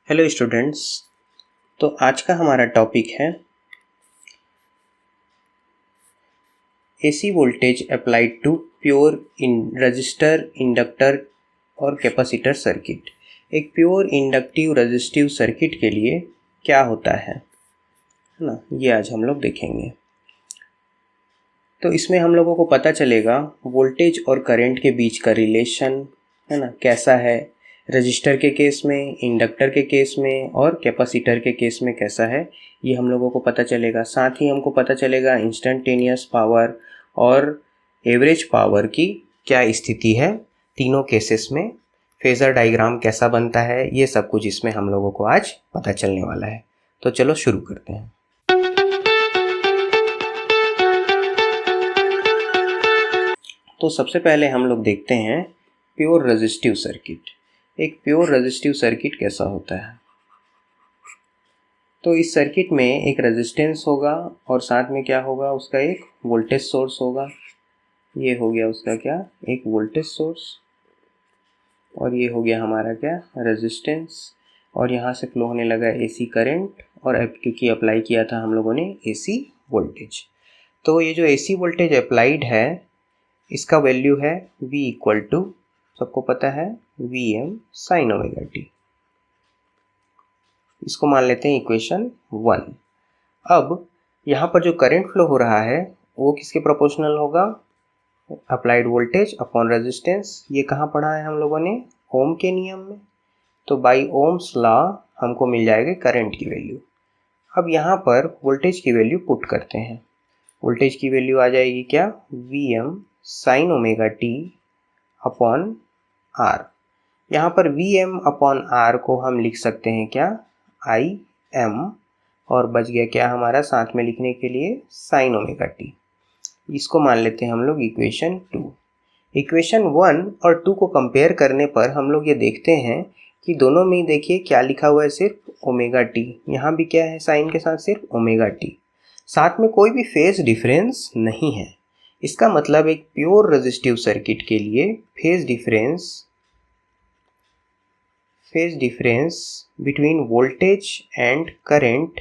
Hello students. तो आज का हमारा टॉपिक है AC voltage applied to pure in resistor, inductor और कैपेसिटर सर्किट। एक प्योर इंडक्टिव रेजिस्टिव सर्किट के लिए क्या होता है ना, ये आज हम लोग देखेंगे। तो इसमें हम लोगों को पता चलेगा वोल्टेज और करंट के बीच का रिलेशन है ना, कैसा है रजिस्टर के केस में, इंडक्टर के केस में और कैपेसिटर के केस में कैसा है, ये हम लोगों को पता चलेगा। साथ ही हमको पता चलेगा इंस्टेंटेनियस पावर और एवरेज पावर की क्या स्थिति है तीनों केसेस में, फेजर डायग्राम कैसा बनता है, ये सब कुछ इसमें हम लोगों को आज पता चलने वाला है। तो चलो शुरू करते हैं। तो सबसे पहले हम लोग देखते हैं प्योर रेजिस्टिव सर्किट। एक प्योर रेजिस्टिव सर्किट कैसा होता है। तो इस सर्किट में एक रेजिस्टेंस होगा और साथ में क्या होगा, उसका एक वोल्टेज सोर्स होगा। ये हो गया उसका क्या, एक वोल्टेज सोर्स, और ये हो गया हमारा क्या, रेजिस्टेंस। और यहाँ से फ्लो होने लगा एसी करंट, और क्योंकि अप्लाई किया था हम लोगों ने एसी वोल्टेज। तो ये जो एसी वोल्टेज अप्लाइड है इसका वैल्यू है V इक्वल टू, सबको पता है, Vm साइन ओमेगा टी। इसको मान लेते हैं इक्वेशन 1। अब यहाँ पर जो करंट फ्लो हो रहा है वो किसके प्रोपोर्शनल होगा, अप्लाइड वोल्टेज अपॉन रेजिस्टेंस। ये कहाँ पढ़ा है हम लोगों ने, ओम के नियम में। तो बाई ओम्स लॉ हमको मिल जाएगा करंट की वैल्यू। अब यहाँ पर वोल्टेज की वैल्यू पुट करते हैं। वोल्टेज की वैल्यू आ जाएगी क्या, Vm sine omega t upon R. यहाँ पर Vm अपॉन आर को हम लिख सकते हैं क्या, Im, और बच गया क्या हमारा साथ में लिखने के लिए, साइन ओमेगा टी। इसको मान लेते हैं हम लोग इक्वेशन 2। इक्वेशन 1 और 2 को कंपेयर करने पर हम लोग ये देखते हैं कि दोनों में देखिए क्या लिखा हुआ है, सिर्फ ओमेगा टी। यहाँ भी क्या है, साइन के साथ सिर्फ ओमेगा टी, साथ में कोई भी फेज डिफरेंस नहीं है। इसका मतलब एक प्योर रेजिस्टिव सर्किट के लिए phase difference between voltage and current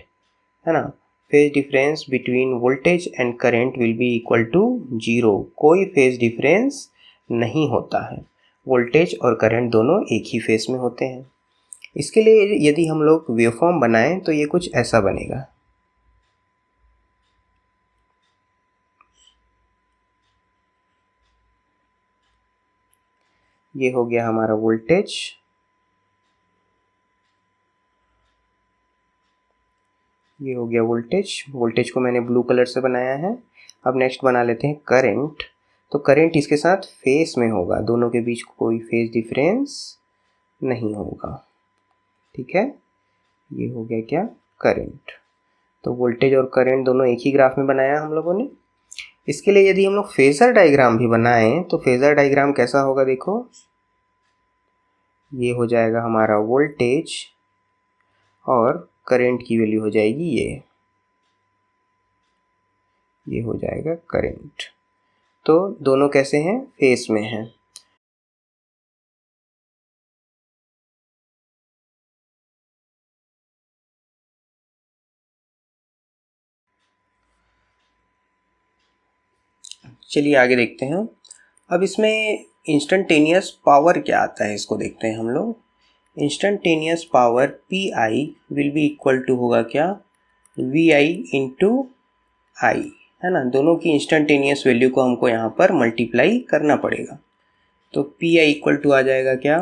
है ना, phase difference between voltage and current will be equal to 0। कोई फेज डिफरेंस नहीं होता है, वोल्टेज और करंट दोनों एक ही फेज में होते हैं। इसके लिए यदि हम लोग वेवफॉर्म बनाएं तो ये कुछ ऐसा बनेगा। ये हो गया हमारा वोल्टेज, ये हो गया वोल्टेज को मैंने ब्लू कलर से बनाया है। अब नेक्स्ट बना लेते हैं करंट। तो करंट इसके साथ फेस में होगा, दोनों के बीच कोई फेज डिफरेंस नहीं होगा, ठीक है। ये हो गया क्या, करंट। तो वोल्टेज और करंट दोनों एक ही ग्राफ में बनाया हम लोगों ने। इसके लिए यदि हम लोग फेजर डायग्राम भी बनाएं तो फेजर डायग्राम कैसा होगा, देखो ये हो जाएगा हमारा वोल्टेज और करंट की वैल्यू हो जाएगी ये हो जाएगा करंट। तो दोनों कैसे हैं, फेस में हैं। चलिए आगे देखते हैं। अब इसमें इंस्टेंटेनियस पावर क्या आता है, इसको देखते हैं हम लोग। Instantaneous power PI will be equal to होगा क्या, VI इंटू आई, है ना। दोनों की इंस्टेंटेनियस वैल्यू को हमको यहाँ पर मल्टीप्लाई करना पड़ेगा। तो PI इक्वल टू आ जाएगा क्या,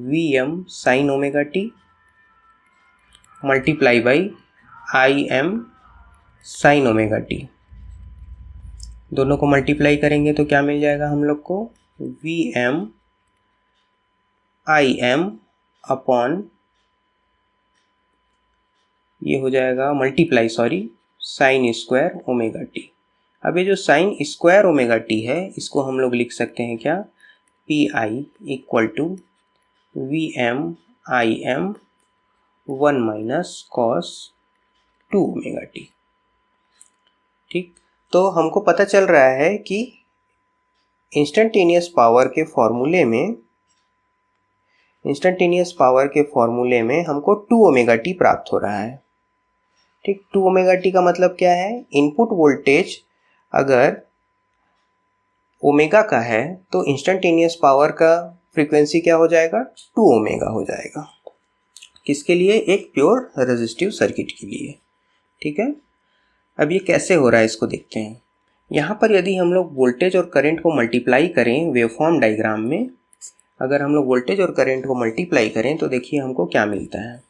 Vm sine omega T multiply by Im sign omega T. दोनों को मल्टीप्लाई करेंगे तो क्या मिल जाएगा हम लोग को, Vm Im अपॉन, ये हो जाएगा multiply sine square omega T. अब ये जो साइन स्क्वायर ओमेगा टी है इसको हम लोग लिख सकते हैं क्या, PI equal to Vm Im 1 minus cos 2 omega t. ठीक, तो हमको पता चल रहा है कि इंस्टेंटेनियस पावर के फॉर्मूले में इंस्टेंटेनियस पावर के फॉर्मूले में हमको 2 ओमेगा टी प्राप्त हो रहा है। ठीक, 2 ओमेगा टी का मतलब क्या है? इनपुट वोल्टेज अगर ओमेगा का है तो इंस्टेंटेनियस पावर का फ्रीक्वेंसी क्या हो जाएगा? 2 ओमेगा हो जाएगा। किसके लिए? एक प्योर रेजिस्टिव सर्किट के लिए। ठीक है, अब ये कैसे हो रहा है इसको देखते हैं। यहाँ पर यदि हम लोग वोल्टेज और करंट को मल्टीप्लाई करें वेवफॉर्म डायग्राम में, अगर हम लोग वोल्टेज और करंट को मल्टीप्लाई करें तो देखिए हमको क्या मिलता है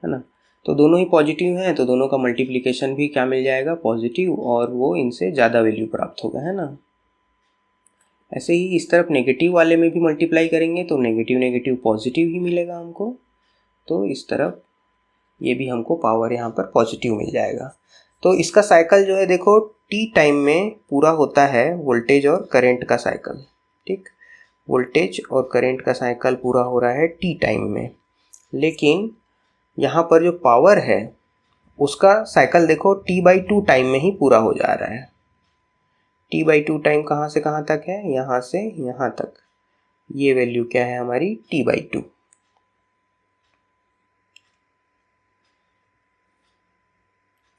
ना। तो दोनों ही पॉजिटिव हैं तो दोनों का मल्टीप्लिकेशन भी क्या मिल जाएगा? पॉजिटिव, और वो इनसे ज़्यादा वैल्यू प्राप्त होगा, है ना। ऐसे ही इस तरफ नेगेटिव वाले में भी मल्टीप्लाई करेंगे तो नेगेटिव नेगेटिव पॉजिटिव ही मिलेगा हमको। तो इस तरफ ये भी हमको पावर यहाँ पर पॉजिटिव मिल जाएगा। तो इसका साइकिल जो है देखो टी टाइम में पूरा होता है, वोल्टेज और करंट का साइकिल। ठीक, वोल्टेज और करंट का साइकिल पूरा हो रहा है टी टाइम में, लेकिन यहाँ पर जो पावर है उसका साइकिल देखो t/2 टाइम में ही पूरा हो जा रहा है। t/2 टाइम कहाँ से कहाँ तक है? यहाँ से यहाँ तक। ये वैल्यू क्या है हमारी? t/2।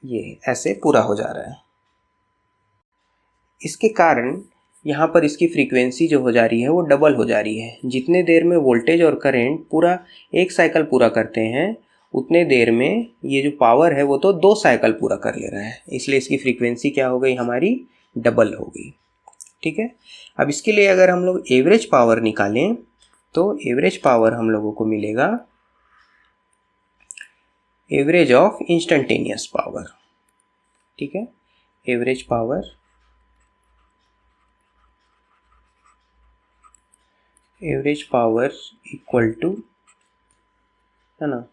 ये ऐसे पूरा हो जा रहा है। इसके कारण यहाँ पर इसकी फ्रीक्वेंसी जो हो जा रही है वो डबल हो जा रही है। जितने देर में वोल्टेज और करंट पूरा एक साइकिल पूरा करते हैं उतने देर में ये जो पावर है वो तो 2 साइकिल पूरा कर ले रहा है, इसलिए इसकी फ्रीक्वेंसी क्या हो गई हमारी? डबल हो गई। ठीक है, अब इसके लिए अगर हम लोग एवरेज पावर निकालें तो एवरेज पावर हम लोगों को मिलेगा एवरेज ऑफ इंस्टेंटेनियस पावर। ठीक है, एवरेज पावर इक्वल टू, है ना,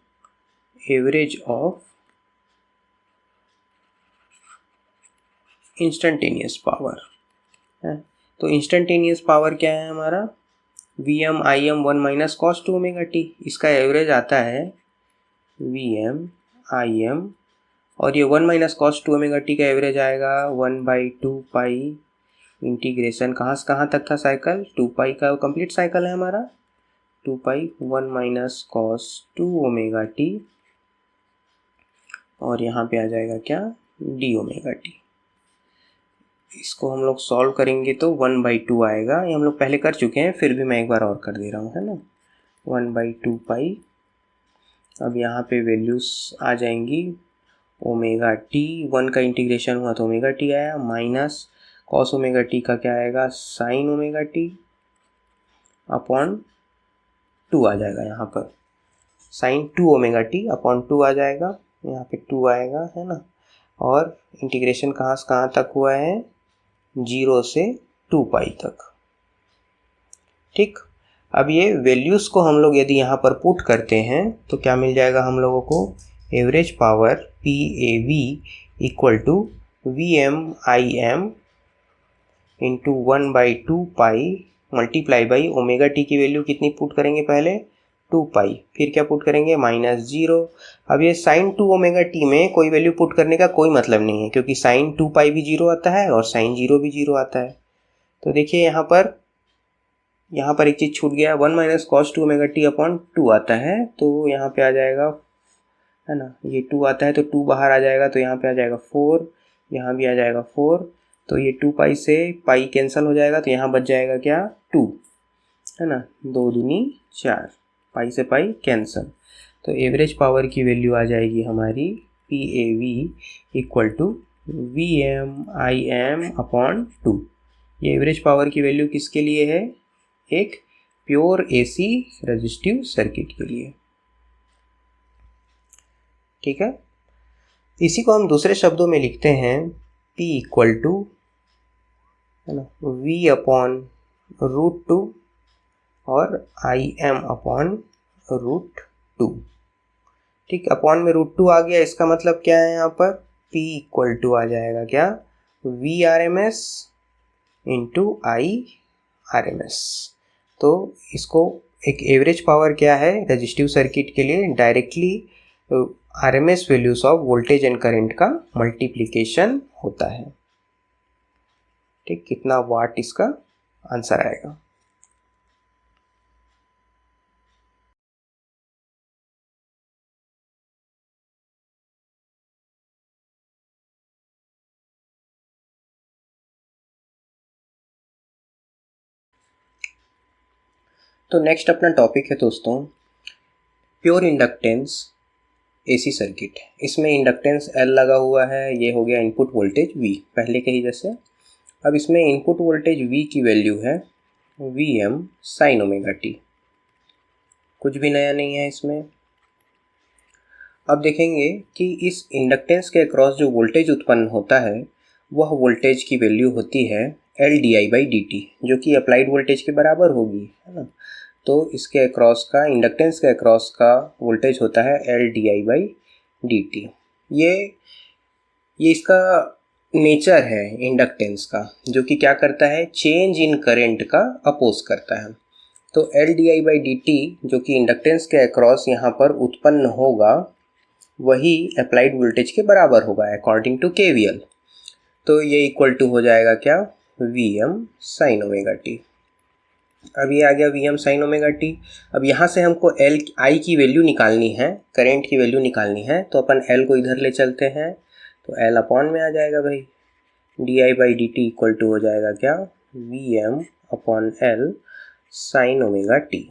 एवरेज ऑफ इंस्टेंटेनियस पावर है। तो इंस्टेंटेनियस पावर क्या है हमारा? Vm Im 1 minus cos 2 omega T. इसका एवरेज आता है Vm Im, और ये 1 माइनस कॉस 2 ओमेगा टी का एवरेज आएगा 1/2 पाई इंटीग्रेशन कहाँ से कहाँ तक था साइकिल? 2 पाई का कंप्लीट साइकिल है हमारा। 2 पाई 1 माइनस कॉस 2 ओमेगा टी, और यहाँ पे आ जाएगा क्या? D omega T. इसको हम लोग सॉल्व करेंगे तो 1/2 आएगा। ये हम लोग पहले कर चुके हैं, फिर भी मैं एक बार और कर दे रहा हूँ, है ना। 1/2 पाई, अब यहाँ पे वैल्यूज आ जाएंगी ओमेगा टी, 1 का इंटीग्रेशन हुआ तो ओमेगा टी आया, माइनस कॉस ओमेगा टी का क्या आएगा? साइन ओमेगा टी अपॉन 2 आ जाएगा। यहाँ पर साइन 2 ओमेगा टी अपॉन 2 आ जाएगा, यहाँ पे 2 आएगा, है ना। और इंटीग्रेशन कहाँ से कहाँ तक हुआ है? 0 से 2 पाई तक। ठीक, अब ये वैल्यूज़ को हम लोग यदि यहाँ पर पुट करते हैं तो क्या मिल जाएगा हम लोगों को? Average power PAV equal to VM IM into 1/2 pi multiply by omega t की वैल्यू कितनी पुट करेंगे? पहले 2 पाई, फिर क्या पुट करेंगे? -0। अब ये साइन 2 ओमेगा टी में कोई वैल्यू पुट करने का कोई मतलब नहीं है, क्योंकि साइन 2 पाई भी 0 आता है और साइन 0 भी 0 आता है। तो देखिए यहाँ पर एक चीज़ छूट गया, 1 minus cos 2 omega t upon 2 आता है, तो यहाँ पे आ जाएगा, है ना, ये 2 आता है तो 2 बाहर आ जाएगा, तो यहाँ पे आ जाएगा 4, यहाँ भी आ जाएगा 4, तो ये 2 पाई से पाई कैंसिल हो जाएगा, तो यहाँ बच जाएगा क्या? 2, है ना, 2 दूनी 4, पाई से पाई कैंसिल। तो एवरेज पावर की वैल्यू आ जाएगी हमारी PAV equal to VM IM upon 2। ये एवरेज पावर की वैल्यू किसके लिए है? एक प्योर AC रेजिस्टिव सर्किट के लिए। ठीक है, इसी को हम दूसरे शब्दों में लिखते हैं P इक्वल टू, है ना, V अपॉन √2 और IM अपॉन √2। ठीक, अपॉन में √2 आ गया, इसका मतलब क्या है? यहाँ पर P इक्वल टू आ जाएगा क्या? VRMS into IRMS। तो इसको एक एवरेज पावर क्या है रेजिस्टिव सर्किट के लिए? Directly RMS values of voltage and current का मल्टीप्लिकेशन होता है। ठीक, कितना वाट इसका आंसर आएगा? तो नेक्स्ट अपना टॉपिक है दोस्तों प्योर इंडक्टेंस एसी सर्किट। इसमें इंडक्टेंस L लगा हुआ है, ये हो गया इनपुट वोल्टेज V पहले के ही जैसे। अब इसमें इनपुट वोल्टेज V की वैल्यू है Vm sin ओमेगा t, कुछ भी नया नहीं है इसमें। अब देखेंगे कि इस इंडक्टेंस के अक्रॉस जो वोल्टेज उत्पन्न होता है वह वोल्टेज की वैल्यू होती है L di/dt, जो कि अप्लाइड वोल्टेज के बराबर होगी, है ना। तो इसके अक्रॉस का, इंडक्टेंस के अक्रॉस का वोल्टेज होता है L di/dt। ये इसका नेचर है इंडक्टेंस का, जो कि क्या करता है, चेंज इन करंट का अपोज करता है। तो L di/dt जो कि इंडक्टेंस के अक्रॉस यहाँ पर उत्पन्न होगा वही अप्लाइड वोल्टेज के बराबर होगा अकॉर्डिंग टू KVL। तो ये इक्वल टू हो जाएगा क्या, Vm sin ओमेगा t। अब ये आ गया Vm sin ओमेगा t। अब यहाँ से हमको I की वैल्यू निकालनी है, करंट की वैल्यू निकालनी है, तो अपन L को इधर ले चलते हैं, तो L अपॉन में आ जाएगा भाई, di/dt इक्वल टू हो जाएगा क्या, Vm upon L sin omega t।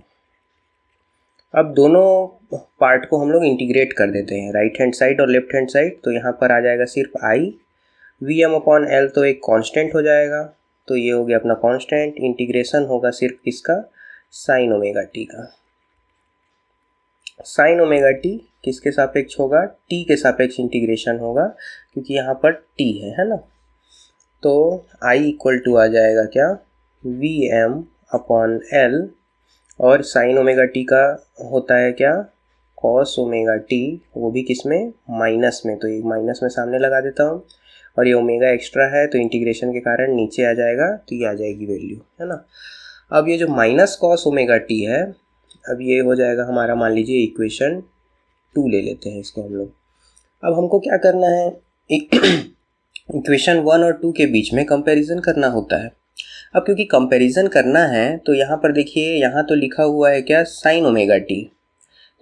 अब दोनों पार्ट को हम लोग इंटीग्रेट कर देते हैं, राइट हैंड साइड और लेफ्ट हैंड साइड। तो यहाँ पर आ जाएगा सिर्फ I, Vm अपॉन L तो एक कांस्टेंट हो जाएगा, तो ये हो गया अपना कांस्टेंट। इंटीग्रेशन होगा सिर्फ किसका, साइन ओमेगा t का। साइन ओमेगा t किसके सापेक्ष होगा, t के सापेक्ष इंटीग्रेशन होगा, क्योंकि यहाँ पर t है ना। तो I इक्वल टू आ जाएगा क्या, Vm अपॉन L, और साइन ओमेगा t का होता है क्या, कॉस ओमेगा t, वो भी किस में, माइनस में। तो ये माइनस में सामने लगा देता हूँ, और ये ओमेगा एक्स्ट्रा है तो इंटीग्रेशन के कारण नीचे आ जाएगा, तो ये आ जाएगी वैल्यू, है ना। अब ये जो माइनस कॉस ओमेगा t है, अब ये हो जाएगा हमारा, मान लीजिए इक्वेशन 2 ले लेते हैं इसको हम लोग। अब हमको क्या करना है, इक्वेशन 1 और 2 के बीच में कंपैरिजन करना होता है। अब क्योंकि कंपैरिजन करना है तो यहाँ पर देखिए, यहाँ तो लिखा हुआ है क्या, साइन ओमेगा टी,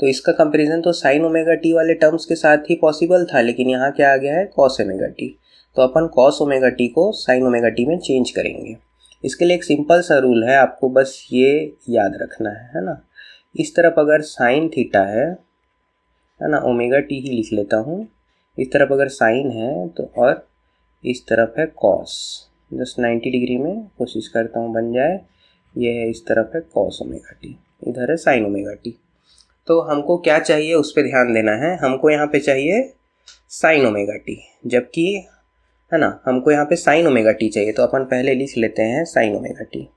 तो इसका कंपैरिजन तो साइन ओमेगा टी वाले टर्म्स के साथ ही पॉसिबल था, लेकिन यहाँ क्या आ गया है, कॉस ओमेगा टी। तो अपन कॉस ओमेगा टी को साइन ओमेगा टी में चेंज करेंगे। इसके लिए एक सिंपल सा रूल है, आपको बस ये याद रखना है ना। इस तरफ अगर साइन थीटा है ना, ओमेगा टी ही लिख लेता हूँ। इस तरफ अगर साइन है तो, और इस तरफ है कॉस, जस्ट 90 डिग्री में कोशिश करता हूँ बन जाए। ये है, इस तरफ है कॉस ओमेगा टी, इधर है साइन ओमेगा टी। तो हमको क्या चाहिए उस पर ध्यान देना है, हमको यहाँ पे चाहिए साइन ओमेगा टी, जबकि है ना हमको यहाँ पे साइन ओमेगा टी चाहिए। तो अपन पहले लिख लेते हैं sine omega t,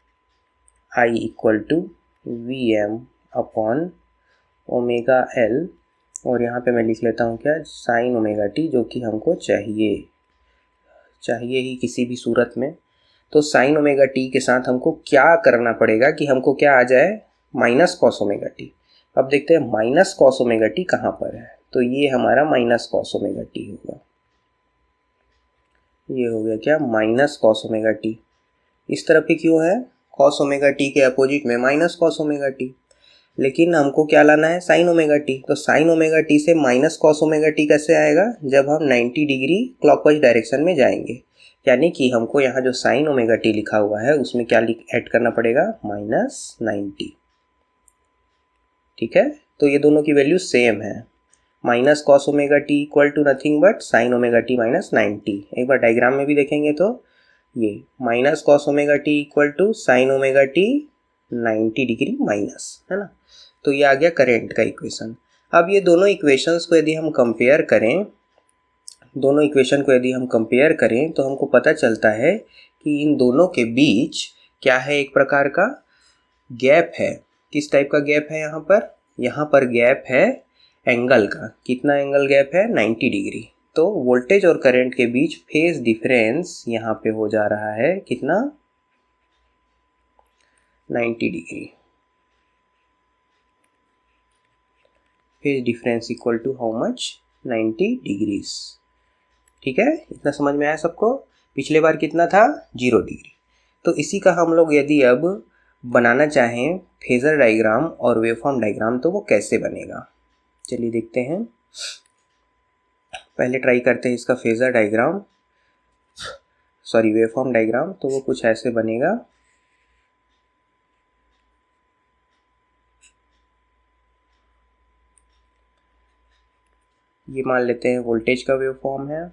I equal to Vm upon omega L, और यहाँ पे मैं लिख लेता हूँ क्या, साइन ओमेगा टी, जो कि हमको चाहिए ही किसी भी सूरत में। तो साइन ओमेगा टी के साथ हमको क्या करना पड़ेगा कि हमको क्या आ जाए, माइनस कॉस ओमेगा टी। अब देखते हैं माइनस कॉस ओमेगा टी कहाँ पर है, तो ये हमारा माइनस कॉस ओमेगा टी होगा। ये हो गया क्या, माइनस कॉस ओमेगा टी। इस तरफ ही क्यों है, कॉस ओमेगा टी के अपोजिट में माइनस कॉस ओमेगा टी, लेकिन हमको क्या लाना है, साइन ओमेगा टी। तो साइन ओमेगा टी से माइनस कॉस ओमेगा टी कैसे आएगा, जब हम 90 डिग्री क्लॉकवाइज डायरेक्शन में जाएंगे, यानी कि हमको यहाँ जो साइन ओमेगा टी लिखा हुआ है उसमें क्या ऐड करना पड़ेगा, -90। ठीक है, तो ये दोनों की वैल्यू सेम है। Minus cos omega t equal to nothing but sine omega t -90। एक बार डायग्राम में भी देखेंगे तो ये minus cos omega t equal to sine omega t 90 degree minus, है ना। तो ये आ गया करंट का इक्वेशन। अब ये दोनों इक्वेशंस को यदि हम कंपेयर करें, दोनों इक्वेशन को यदि हम कंपेयर करें तो हमको पता चलता है कि इन दोनों के बीच क्या है, एक प्रकार का गैप है। किस टाइप का गैप है यहाँ पर गैप है एंगल का। कितना एंगल गैप है, 90 डिग्री। तो वोल्टेज और करंट के बीच फेज डिफरेंस यहाँ पे हो जा रहा है कितना, 90 degree. Phase difference equal to how much, 90 degrees. ठीक है, इतना समझ में आया सबको। पिछले बार कितना था, 0 डिग्री। तो इसी का हम लोग यदि अब बनाना चाहें फेजर डायग्राम और वेवफॉर्म डायग्राम, तो वो कैसे बनेगा, चलिए देखते हैं। पहले ट्राई करते हैं इसका phasor diagram, sorry waveform diagram. तो वो कुछ ऐसे बनेगा। ये मान लेते हैं वोल्टेज का वेव फॉर्म है,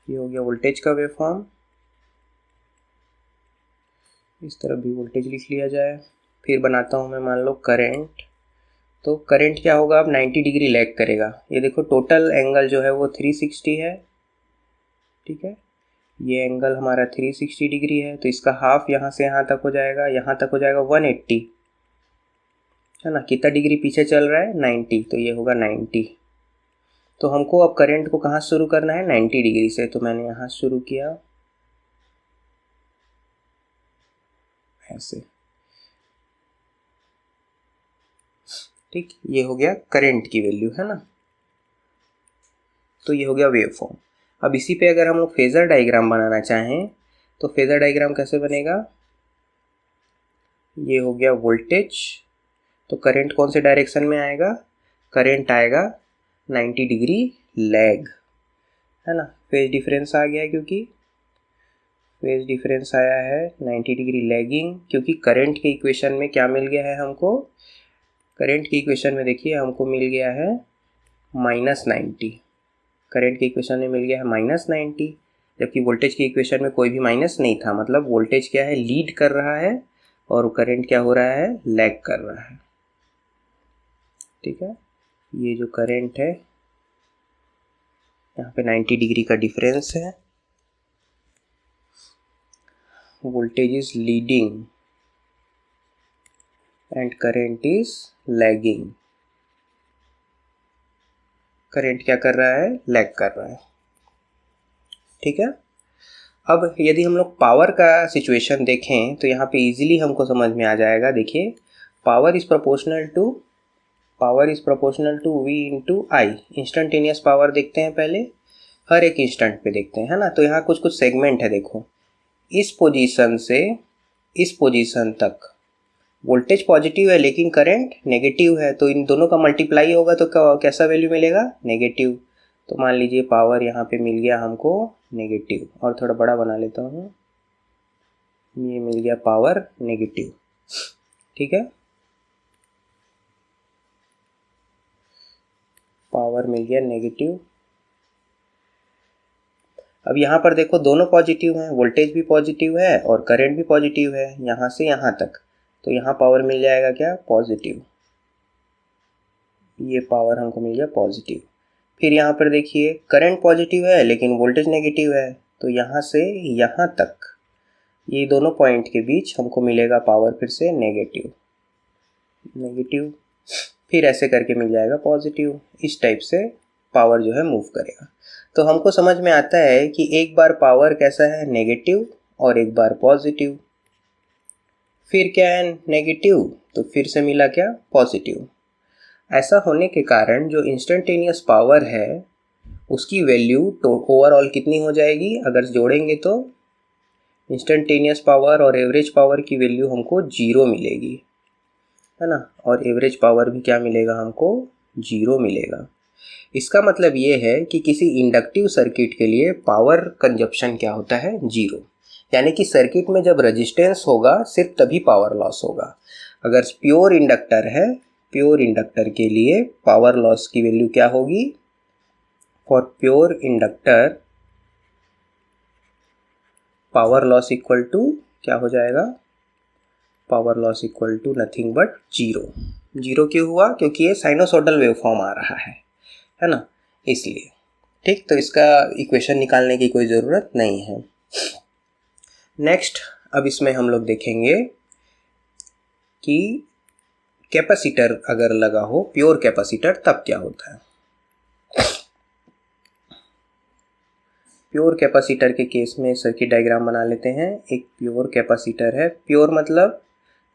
ये हो गया वोल्टेज का वेव फॉर्म। इस तरफ भी वोल्टेज लिख लिया जाए। फिर बनाता हूँ मैं मान लो करंट। तो करंट क्या होगा, अब 90 डिग्री लैग करेगा। ये देखो टोटल एंगल जो है वो 360 है, ठीक है। ये एंगल हमारा 360 डिग्री है, तो इसका हाफ यहाँ से यहाँ तक हो जाएगा, यहाँ तक हो जाएगा 180, है ना। कितना डिग्री पीछे चल रहा है, 90, तो ये होगा 90। तो हमको अब करंट को कहाँ शुरू करना है, 90 डिग्री से। तो मैंने यहाँ शुरू किया ऐसे, ठीक। ये हो गया करंट की वैल्यू, है ना। तो ये हो गया वेव फॉर्म। अब इसी पे अगर हम लोग फेजर डायग्राम बनाना चाहें तो फेजर डायग्राम कैसे बनेगा, ये हो गया वोल्टेज, तो करंट कौन से डायरेक्शन में आएगा, करंट आएगा 90 डिग्री लैग, है ना। फेज डिफरेंस आ गया है, क्योंकि फेज डिफरेंस आया है 90 डिग्री लैगिंग, क्योंकि करंट के इक्वेशन में क्या मिल गया है हमको, करंट की इक्वेशन में देखिए हमको मिल गया है -90। करंट की इक्वेशन में मिल गया है -90, जबकि वोल्टेज की इक्वेशन में कोई भी माइनस नहीं था। मतलब वोल्टेज क्या है, लीड कर रहा है, और करंट क्या हो रहा है, लैग कर रहा है, ठीक है। ये जो करंट है यहाँ पे 90 डिग्री का डिफरेंस है, voltage is leading and current is lagging. Current क्या कर रहा है, लैग कर रहा है, ठीक है। अब यदि हम लोग पावर का सिचुएशन देखें तो यहाँ पे इजीली हमको समझ में आ जाएगा। देखिए power is proportional to V into I. Instantaneous power देखते हैं पहले, हर एक इंस्टेंट पे देखते हैं, है ना। तो यहाँ कुछ कुछ सेगमेंट है, देखो इस पोजीशन से इस पोजीशन तक वोल्टेज पॉजिटिव है लेकिन करंट नेगेटिव है, तो इन दोनों का मल्टीप्लाई होगा तो कैसा वैल्यू मिलेगा, नेगेटिव। तो मान लीजिए पावर यहाँ पे मिल गया हमको नेगेटिव, और थोड़ा बड़ा बना लेता हूँ, ये मिल गया पावर नेगेटिव, ठीक है। पावर मिल गया नेगेटिव। अब यहाँ पर देखो दोनों पॉजिटिव हैं, वोल्टेज भी पॉजिटिव है और करंट भी पॉजिटिव है यहाँ से यहाँ तक, तो यहाँ पावर मिल जाएगा क्या, पॉजिटिव। ये पावर हमको मिल गया पॉजिटिव। फिर यहाँ पर देखिए करंट पॉजिटिव है लेकिन वोल्टेज नेगेटिव है, तो यहाँ से यहाँ तक ये दोनों पॉइंट के बीच हमको मिलेगा पावर फिर से नेगेटिव, फिर ऐसे करके मिल जाएगा पॉजिटिव। इस टाइप से पावर जो है मूव करेगा। तो हमको समझ में आता है कि एक बार पावर कैसा है, नेगेटिव, और एक बार पॉजिटिव। फिर क्या है, नेगेटिव, तो फिर से मिला क्या, पॉजिटिव। ऐसा होने के कारण जो इंस्टेंटेनियस पावर है उसकी वैल्यू ओवरऑल कितनी हो जाएगी, अगर जोड़ेंगे तो इंस्टेंटेनियस पावर और एवरेज पावर की वैल्यू हमको 0 मिलेगी, है ना। और एवरेज पावर भी क्या मिलेगा हमको, 0 मिलेगा। इसका मतलब ये है कि किसी इंडक्टिव सर्किट के लिए पावर कंजप्शन क्या होता है, 0। यानी कि सर्किट में जब रेजिस्टेंस होगा सिर्फ तभी पावर लॉस होगा। अगर प्योर इंडक्टर है, प्योर इंडक्टर के लिए पावर लॉस की वैल्यू क्या होगी, for pure inductor power loss equal to क्या हो जाएगा, power loss equal to nothing but 0। 0 क्यों हुआ, क्योंकि ये साइनोसॉइडल वेवफॉर्म आ रहा है ना, इसलिए। ठीक, तो इसका इक्वेशन निकालने की कोई ज़रूरत नहीं है। नेक्स्ट, अब इसमें हम लोग देखेंगे कि कैपेसिटर अगर लगा हो, प्योर कैपेसिटर, तब क्या होता है। प्योर कैपेसिटर के केस में सर्किट डायग्राम बना लेते हैं। एक प्योर कैपेसिटर है, प्योर मतलब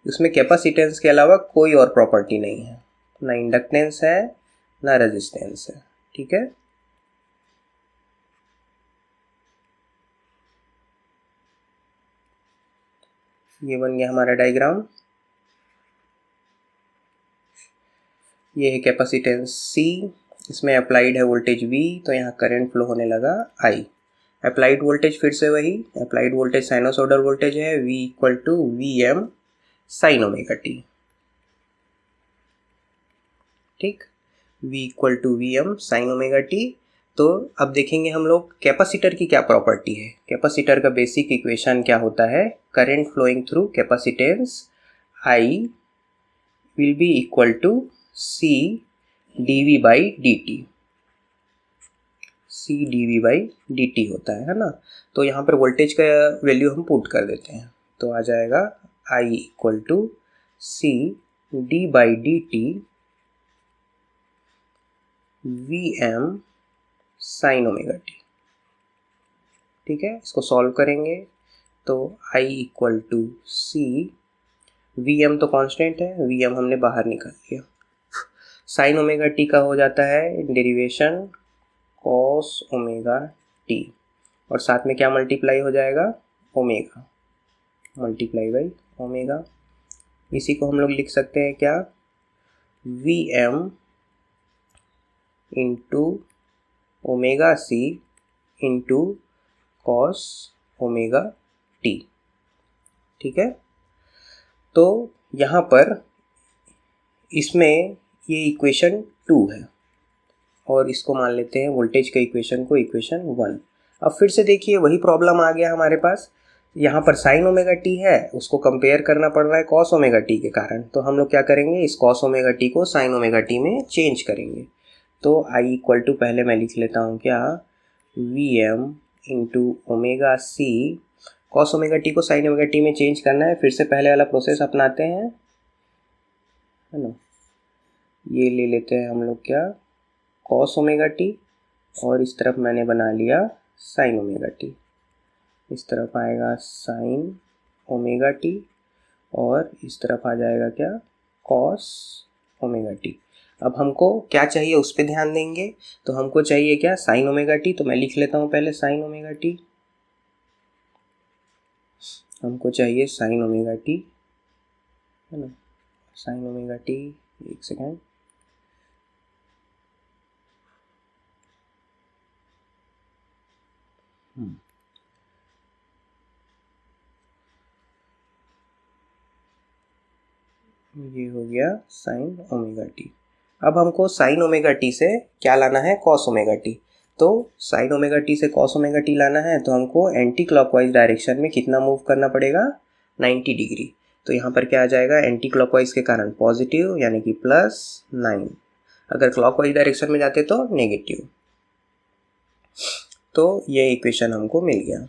उसमें कैपेसिटेंस के अलावा कोई और प्रॉपर्टी नहीं है, ना इंडक्टेंस है ना रेजिस्टेंस है, ठीक है। ये बन गया हमारा डायग्राम। ये है कैपेसिटेंस C, इसमें अप्लाइड है वोल्टेज V, तो यहाँ करंट फ्लो होने लगा I। अप्लाइड वोल्टेज फिर से वही, अप्लाइड वोल्टेज साइनोसॉइडल वोल्टेज है, V equal to Vm sine omega t। ठीक, v equal to V M sine omega t. तो अब देखेंगे हम लोग कैपेसिटर की क्या प्रॉपर्टी है। कैपेसिटर का बेसिक इक्वेशन क्या होता है, current flowing through capacitance I will be equal to C dv by dt, C dv by dt होता है ना। तो यहाँ पर वोल्टेज का वैल्यू हम पुट कर देते हैं, तो आ जाएगा I equal to C D by D T V M sine omega t. ठीक है, इसको सॉल्व करेंगे तो I equal to C, V M तो कांस्टेंट है, वी एम हमने बाहर निकाल लिया, साइन ओमेगा टी का हो जाता है डेरिवेशन कॉस ओमेगा टी, और साथ में क्या मल्टीप्लाई हो जाएगा, ओमेगा मल्टीप्लाई बाई ओमेगा। इसी को हम लोग लिख सकते हैं क्या, V M into omega C into cos omega t. ठीक है, तो यहाँ पर इसमें ये इक्वेशन 2 है और इसको मान लेते हैं वोल्टेज का इक्वेशन को इक्वेशन 1। अब फिर से देखिए वही प्रॉब्लम आ गया हमारे पास, यहाँ पर साइन ओमेगा टी है, उसको कंपेयर करना पड़ रहा है कॉस ओमेगा टी के कारण। तो हम लोग क्या करेंगे, इस कॉस ओमेगा टी को साइन ओमेगा टी में चेंज करेंगे। तो आई इक्वल टू पहले मैं लिख लेता हूँ क्या, V M into omega C, cos omega t को साइन ओमेगा टी में चेंज करना है, फिर से पहले वाला प्रोसेस अपनाते हैं, है ना। ये ले लेते हैं हम लोग क्या, कॉस ओमेगा टी, और इस तरफ मैंने बना लिया साइन ओमेगा टी, इस तरफ आएगा साइन ओमेगा टी और इस तरफ आ जाएगा क्या, कॉस ओमेगा टी। अब हमको क्या चाहिए उस पर ध्यान देंगे, तो हमको चाहिए क्या, साइन ओमेगा टी। तो मैं लिख लेता हूँ पहले साइन ओमेगा टी, हमको चाहिए साइन ओमेगा टी, है ना, साइन ओमेगा टी। एक सेकेंड, ये हो गया साइन ओमेगा टी। अब हमको साइन ओमेगा टी से क्या लाना है, कॉस ओमेगा टी। तो साइन ओमेगा टी से कॉस ओमेगा टी लाना है तो हमको एंटी क्लॉकवाइज डायरेक्शन में कितना मूव करना पड़ेगा, 90 डिग्री। तो यहाँ पर क्या आ जाएगा, एंटी क्लॉकवाइज के कारण पॉजिटिव यानी कि +9, अगर क्लॉकवाइज डायरेक्शन में जाते तो नेगेटिव। तो ये इक्वेशन हमको मिल गया।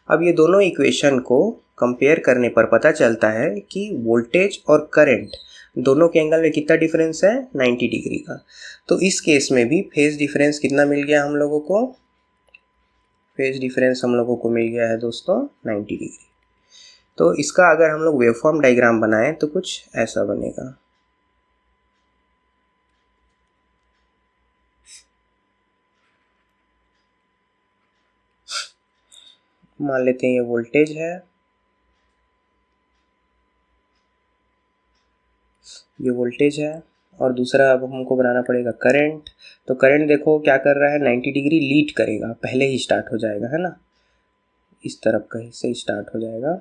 अब ये दोनों इक्वेशन को कंपेयर करने पर पता चलता है कि वोल्टेज और करंट दोनों के एंगल में कितना डिफरेंस है, 90 डिग्री का। तो इस केस में भी फेज डिफरेंस कितना मिल गया हम लोगों को, फेज डिफरेंस हम लोगों को मिल गया है दोस्तों 90 डिग्री। तो इसका अगर हम लोग वेवफॉर्म डायग्राम बनाएं तो कुछ ऐसा बनेगा। मान लेते हैं ये वोल्टेज है, ये वोल्टेज है, और दूसरा अब हमको बनाना पड़ेगा करंट। तो करंट देखो क्या कर रहा है, 90 डिग्री लीड करेगा, पहले ही स्टार्ट हो जाएगा, है ना, इस तरफ कहीं से स्टार्ट हो जाएगा।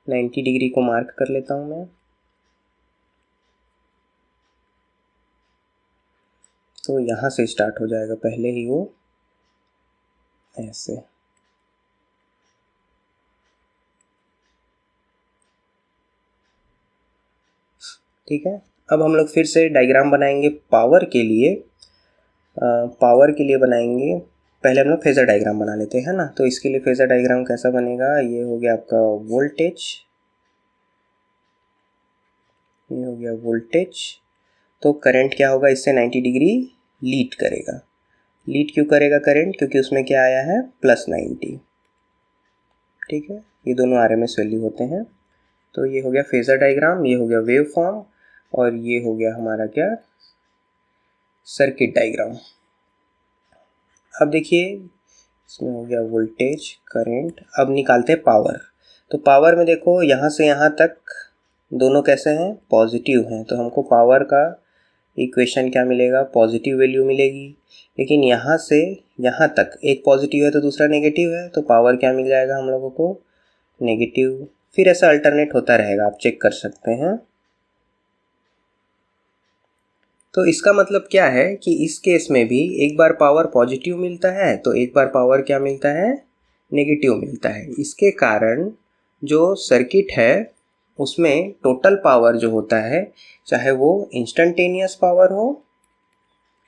90 डिग्री को मार्क कर लेता हूँ मैं। तो यहाँ से स्टार्ट हो जाएगा पहले ही वो, ऐसे। ठीक है, अब हम लोग फिर से डायग्राम बनाएंगे पावर के लिए। पावर के लिए बनाएंगे, पहले हम लोग फेजर डायग्राम बना लेते हैं ना। तो इसके लिए फेजर डायग्राम कैसा बनेगा, ये हो गया आपका वोल्टेज, ये हो गया वोल्टेज। तो करंट क्या होगा, इससे 90 डिग्री लीड करेगा। लीड क्यों करेगा करंट, क्योंकि उसमें क्या आया है, +90। ठीक है, ये दोनों आरएमएस वैल्यू होते हैं। तो ये हो गया फेजर डायग्राम, ये हो गया वेव फॉर्म, और ये हो गया हमारा क्या, सर्किट डायग्राम। अब देखिए इसमें हो गया वोल्टेज करंट, अब निकालते हैं पावर। तो पावर में देखो यहाँ से यहाँ तक दोनों कैसे हैं, पॉजिटिव हैं, तो हमको पावर का इक्वेशन क्या मिलेगा, पॉजिटिव वैल्यू मिलेगी। लेकिन यहाँ से यहाँ तक एक पॉजिटिव है तो दूसरा नेगेटिव है, तो पावर क्या मिल जाएगा हम लोगों को, नेगेटिव। फिर ऐसा अल्टरनेट होता रहेगा, आप चेक कर सकते हैं। तो इसका मतलब क्या है कि इस केस में भी एक बार पावर पॉजिटिव मिलता है तो एक बार पावर क्या मिलता है, नेगेटिव मिलता है। इसके कारण जो सर्किट है उसमें टोटल पावर जो होता है, चाहे वो इंस्टेंटेनियस पावर हो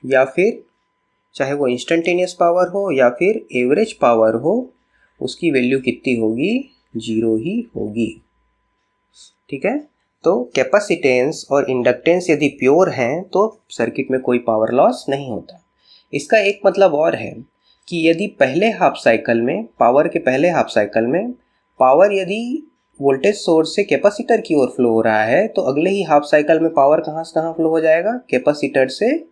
या फिर एवरेज पावर हो, उसकी वैल्यू कितनी होगी, 0 ही होगी। ठीक है, तो कैपेसिटेंस और इंडक्टेंस यदि प्योर हैं तो सर्किट में कोई पावर लॉस नहीं होता। इसका एक मतलब और है कि यदि पहले हाफ साइकिल में पावर यदि वोल्टेज सोर्स से कैपेसिटर की ओर फ्लो हो रहा है तो अगले ही हाफ साइकिल में पावर कहाँ से कहाँ फ्लो हो जाएगा, कैपेसिटर से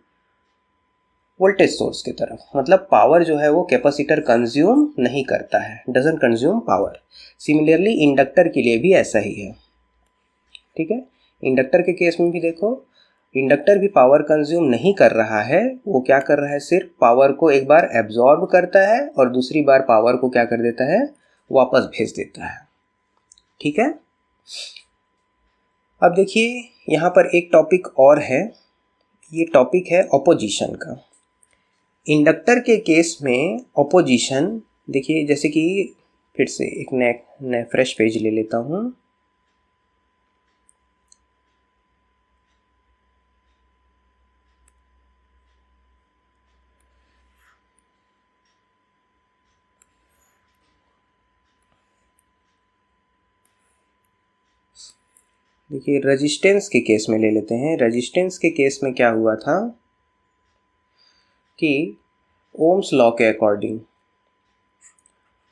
वोल्टेज सोर्स की तरफ। मतलब पावर जो है वो कैपेसिटर कंज्यूम नहीं करता है, doesn't consume power. Similarly inductor के लिए भी ऐसा ही है। ठीक है, इंडक्टर के केस में भी देखो, इंडक्टर भी पावर कंज्यूम नहीं कर रहा है, वो क्या कर रहा है, सिर्फ पावर को एक बार एब्जॉर्ब करता है और दूसरी बार पावर को क्या कर देता है, वापस भेज देता है। ठीक है, अब देखिए यहाँ पर एक टॉपिक और है, ये टॉपिक है ऑपोजिशन का। इंडक्टर के केस में ऑपोजिशन देखिए, जैसे कि फिर से एक नया फ्रेश पेज ले लेता हूँ। देखिए रेजिस्टेंस के केस में ले लेते हैं। रेजिस्टेंस के केस में क्या हुआ था कि ओम्स लॉ के अकॉर्डिंग,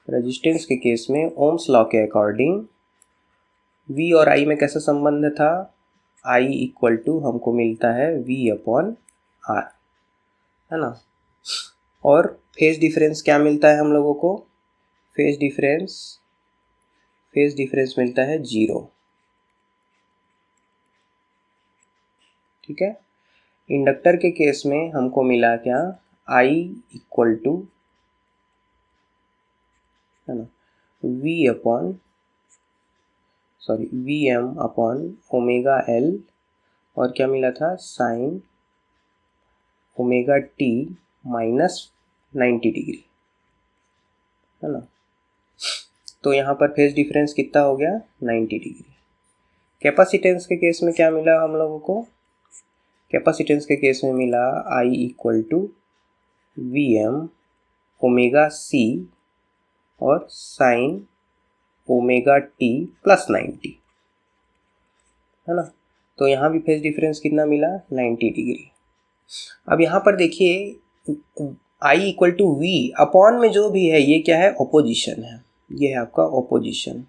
रेजिस्टेंस के केस में ओम्स लॉ के अकॉर्डिंग V और I में कैसा संबंध था, I इक्वल टू हमको मिलता है V अपॉन R, है ना। और फेज डिफरेंस क्या मिलता है हम लोगों को, फेज डिफरेंस मिलता है 0। ठीक है, इंडक्टर के केस में हमको मिला क्या, I इक्वल टू, है ना, Vm अपॉन ओमेगा L, और क्या मिला था, sign omega t minus 90 degree, है ना। तो यहाँ पर फेज डिफरेंस कितना हो गया, 90 डिग्री। कैपेसिटेंस के केस में क्या मिला हम लोगों को, कैपेसिटेंस के केस में मिला I equal to Vm omega C और साइन ओमेगा t प्लस 90, है ना। तो यहाँ भी फेज डिफरेंस कितना मिला, 90 डिग्री। अब यहाँ पर देखिए I equal to V upon में जो भी है ये क्या है, ऑपोजिशन है, ये है आपका ऑपोजिशन,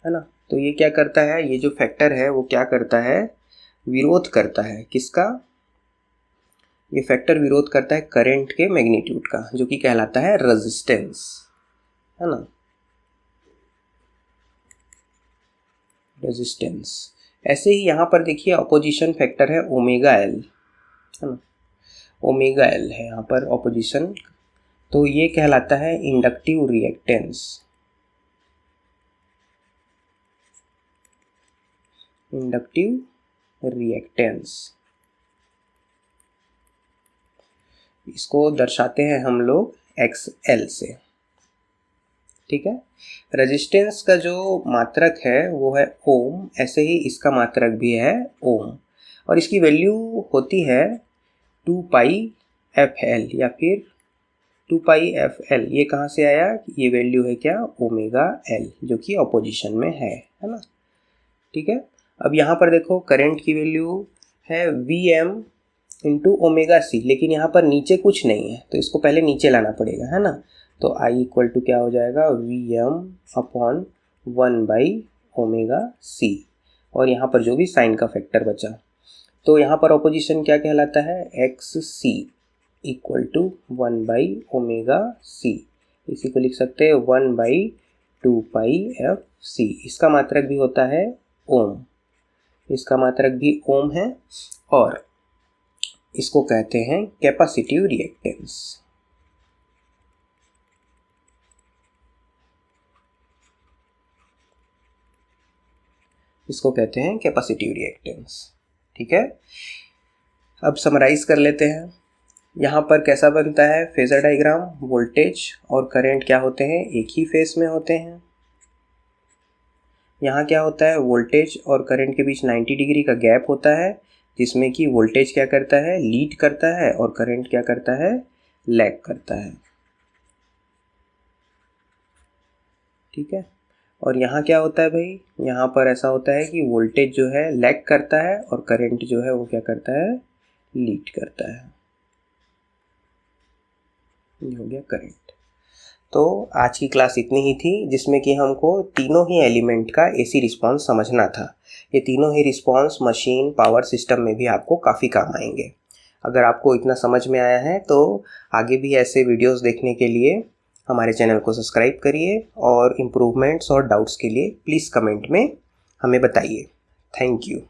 है ना। तो ये क्या करता है, ये जो फैक्टर है वो क्या करता है, विरोध करता है, किसका, ये फैक्टर विरोध करता है करंट के मैग्नीट्यूड का, जो कि कहलाता है रेजिस्टेंस, है ना, रेजिस्टेंस। ऐसे ही यहाँ पर देखिए ऑपोजिशन फैक्टर है ओमेगा एल, है ना, ओमेगा एल है यहाँ पर ऑपोजिशन, तो ये कहलाता है इंडक्टिव रिएक्टेंस, इंडक्टिव रिएक्टेंस। इसको दर्शाते हैं हम लोग XL से। ठीक है, रेजिस्टेंस का जो मात्रक है वो है ओम, ऐसे ही इसका मात्रक भी है ओम, और इसकी वैल्यू होती है 2 पाई FL या फिर 2 पाई FL। ये कहाँ से आया, ये वैल्यू है क्या, ओमेगा L, जो कि ऑपोजिशन में है ना। ठीक है, अब यहाँ पर देखो करंट की वैल्यू है Vm इंटू ओमेगा C, लेकिन यहाँ पर नीचे कुछ नहीं है तो इसको पहले नीचे लाना पड़ेगा, है ना। तो I इक्वल टू क्या हो जाएगा, Vm upon 1 by omega C, और यहाँ पर जो भी साइन का फैक्टर बचा, तो यहाँ पर ऑपोजिशन क्या कहलाता है, XC equal to 1 by omega C। इसी को लिख सकते हैं 1 बाई 2 पाई FC। इसका मात्रक भी होता है ओम, इसका मात्रक भी ओम है, और इसको कहते हैं कैपेसिटिव रिएक्टेंस। इसको कहते हैं कैपेसिटिव रिएक्टेंस। ठीक है, अब समराइज कर लेते हैं। यहाँ पर कैसा बनता है फेजर डायग्राम, वोल्टेज और करंट क्या होते हैं, एक ही फेस में होते हैं। यहाँ क्या होता है, वोल्टेज और करंट के बीच 90 डिग्री का गैप होता है, जिसमें कि वोल्टेज क्या करता है, लीड करता है, और करंट क्या करता है, लैग करता है। ठीक है, और यहाँ क्या होता है भाई, यहाँ पर ऐसा होता है कि वोल्टेज जो है लैग करता है और करंट जो है वो क्या करता है, लीड करता है। ये हो गया करंट। तो आज की क्लास इतनी ही थी, जिसमें कि हमको तीनों ही एलिमेंट का एसी रिस्पांस समझना था। ये तीनों ही रिस्पांस मशीन पावर सिस्टम में भी आपको काफ़ी काम आएंगे। अगर आपको इतना समझ में आया है तो आगे भी ऐसे वीडियोस देखने के लिए हमारे चैनल को सब्सक्राइब करिए, और इम्प्रूवमेंट्स और डाउट्स के लिए प्लीज़ कमेंट में हमें बताइए। Thank you.